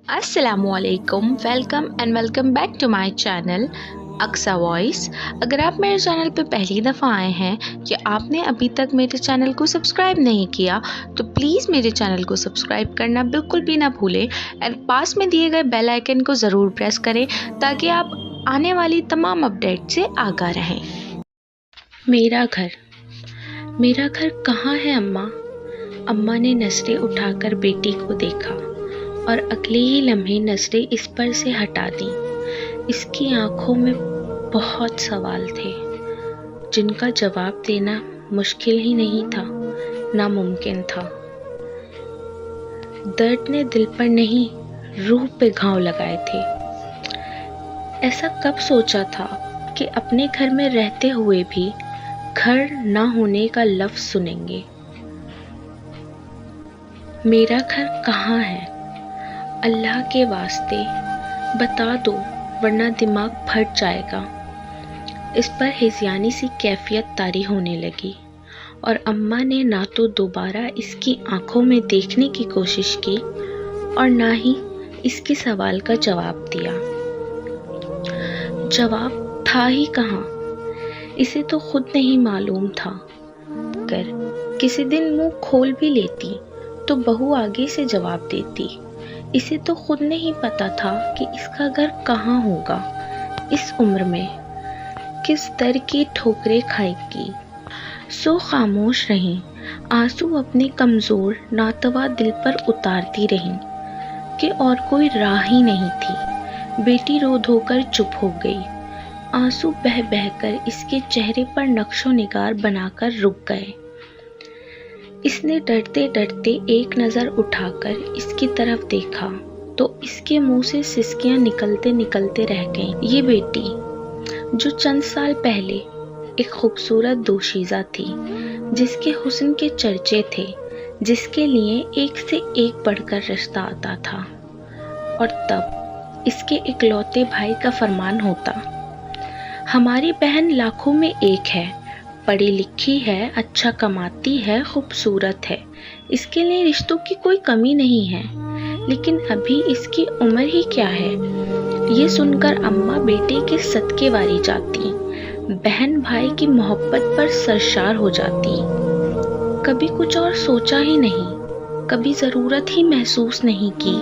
अस्सलामु अलैकुम, welcome back to my channel Aqsa voice. अगर आप मेरे चैनल पे पहली दफ़ा आए हैं या आपने अभी तक मेरे चैनल को सब्सक्राइब नहीं किया तो प्लीज़ मेरे चैनल को सब्सक्राइब करना बिल्कुल भी ना भूलें और पास में दिए गए बेल आइकन को ज़रूर प्रेस करें ताकि आप आने वाली तमाम अपडेट से आगाह रहें। मेरा घर कहाँ है अम्मा? अम्मा ने नज़रें उठाकर बेटी को देखा और अगले ही लम्हे नज़रें इस पर से हटा दी। इसकी आंखों में बहुत सवाल थे जिनका जवाब देना मुश्किल ही नहीं था, नामुमकिन था। दर्द ने दिल पर नहीं, रूह पे घाव लगाए थे। ऐसा कब सोचा था कि अपने घर में रहते हुए भी घर ना होने का लफ्ज़ सुनेंगे। मेरा घर कहाँ है? अल्लाह के वास्ते बता दो वरना दिमाग फट जाएगा। इस पर हिज़यानी सी कैफियत तारी होने लगी और अम्मा ने ना तो दोबारा इसकी आंखों में देखने की कोशिश की और ना ही इसके सवाल का जवाब दिया। जवाब था ही कहाँ, इसे तो खुद नहीं मालूम था। अगर किसी दिन मुंह खोल भी लेती तो बहू आगे से जवाब देती। इसे तो खुद नहीं पता था कि इसका घर कहाँ होगा, इस उम्र में किस दर की ठोकरें खाएगी। सो खामोश रहीं, आंसू अपने कमज़ोर नातवा दिल पर उतारती रहीं कि और कोई राह ही नहीं थी। बेटी रो धोकर चुप हो गई। आंसू बह बहकर इसके चेहरे पर नक्शो निगार बनाकर रुक गए। इसने डरते डरते एक नज़र उठाकर इसकी तरफ देखा तो इसके मुंह से सिसकियां निकलते निकलते रह गईं। ये बेटी जो चंद साल पहले एक खूबसूरत दोशीज़ा थी, जिसके हुस्न के चर्चे थे, जिसके लिए एक से एक बढ़कर रिश्ता आता था, और तब इसके इकलौते भाई का फरमान होता, हमारी बहन लाखों में एक है, पढ़ी लिखी है, अच्छा कमाती है, खूबसूरत है, इसके लिए रिश्तों की कोई कमी नहीं है। लेकिन अभी इसकी उम्र ही क्या है। ये सुनकर अम्मा बेटे के सदके वारी जाती, बहन भाई की मोहब्बत पर सरशार हो जाती। कभी कुछ और सोचा ही नहीं, कभी ज़रूरत ही महसूस नहीं की।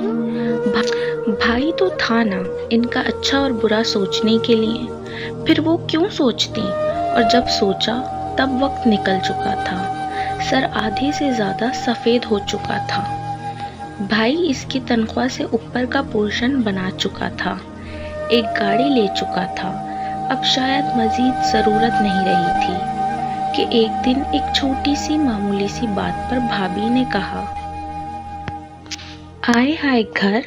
भाई तो था ना इनका अच्छा और बुरा सोचने के लिए, फिर वो क्यों सोचती, और जब सोचा तब वक्त निकल चुका था, सर आधे से ज़्यादा सफ़ेद हो चुका था। भाई इसकी तनख्वाह से ऊपर का पोर्शन बना चुका था, एक गाड़ी ले चुका था। अब शायद मज़ीद ज़रूरत नहीं रही थी कि एक दिन एक छोटी सी मामूली सी बात पर भाभी ने कहा, आए हाय घर।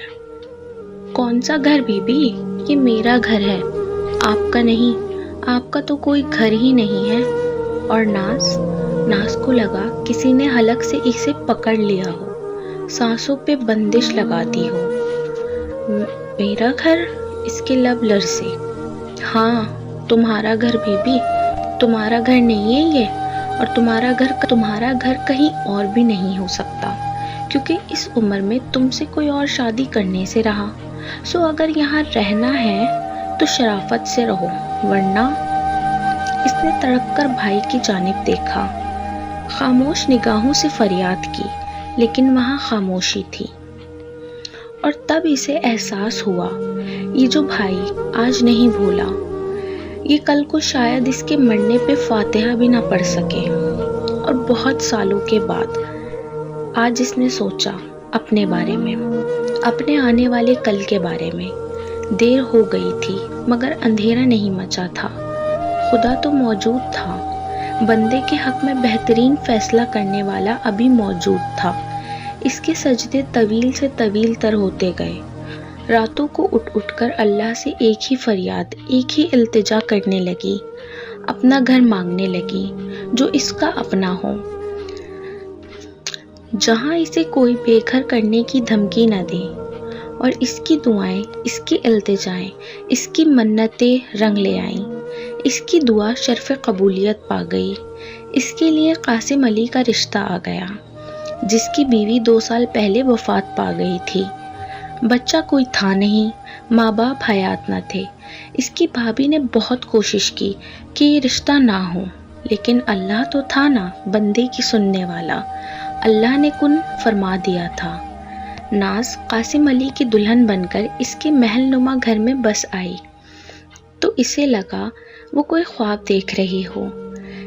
कौन सा घर बीबी? ये मेरा घर है, आपका नहीं। आपका तो कोई घर ही नहीं है। और नाज को लगा किसी ने हलक से इसे पकड़ लिया हो, सांसों पे बंदिश लगा दी हो। मेरा घर? इसके लब लरसे। हाँ, तुम्हारा घर बीबी, तुम्हारा घर नहीं है ये, और तुम्हारा घर कहीं और भी नहीं हो सकता, क्योंकि इस उम्र में तुमसे कोई और शादी करने से रहा। सो अगर यहाँ रहना है तो शराफत से रहो, वरना। इसने तड़क कर भाई की जानिब देखा, खामोश निगाहों से फरियाद की, लेकिन वहाँ खामोशी थी। और तब इसे एहसास हुआ, ये जो भाई आज नहीं भूला, ये कल को शायद इसके मरने पे फातिहा भी ना पढ़ सके। और बहुत सालों के बाद आज इसने सोचा अपने बारे में, अपने आने वाले कल के बारे में। देर हो गई थी मगर अंधेरा नहीं मचा था। खुदा तो मौजूद था, बंदे के हक में बेहतरीन फैसला करने वाला अभी मौजूद था। इसके सजदे तवील से तवील तर होते गए। रातों को उठ कर अल्लाह से एक ही फरियाद, एक ही इल्तिजा करने लगी, अपना घर मांगने लगी जो इसका अपना हो, जहां इसे कोई बेघर करने की धमकी न दे। और इसकी दुआएं, इसकी इल्तिजाएं, इसकी मन्नतें रंग ले आईं। इसकी दुआ शर्फ कबूलियत पा गई। इसके लिए कासिम अली का रिश्ता आ गया, जिसकी बीवी 2 साल पहले वफात पा गई थी। بچہ کوئی تھا نہیں، ماں باپ حیات نہ تھے۔ اس کی بھابھی نے بہت کوشش کی کہ یہ رشتہ نہ ہو، لیکن اللہ تو تھا نا بندے کی سننے والا، اللہ نے کن فرما دیا تھا۔ ناز قاسم علی کی دلہن بن کر اس کے محل نما گھر میں بس آئی تو اسے لگا وہ کوئی خواب دیکھ رہی ہو،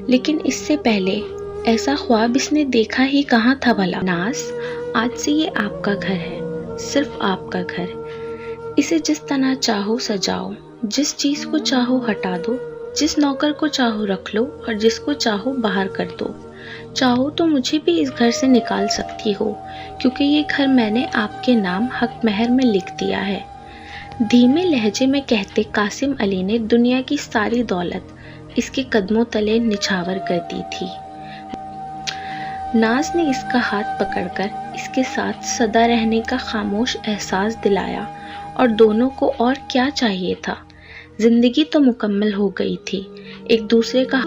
لیکن اس سے پہلے ایسا خواب اس نے دیکھا ہی کہاں تھا بھلا۔ ناز، آج سے یہ آپ کا گھر ہے، صرف آپ کا گھر۔ اسے جس طرح چاہو سجاؤ، جس چیز کو چاہو ہٹا دو، جس نوکر کو چاہو رکھ لو اور جس کو چاہو باہر کر دو۔ چاہو تو مجھے بھی اس گھر سے نکال سکتی ہو، کیونکہ یہ گھر میں نے آپ کے نام حق مہر میں لکھ دیا ہے۔ دھیمے لہجے میں کہتے قاسم علی نے دنیا کی ساری دولت اس کے قدموں تلے نچھاور کر دی تھی۔ ناز نے اس کا ہاتھ پکڑ کر اس کے ساتھ سدا رہنے کا خاموش احساس دلایا، اور دونوں کو اور کیا چاہیے تھا؟ زندگی تو مکمل ہو گئی تھی، ایک دوسرے کا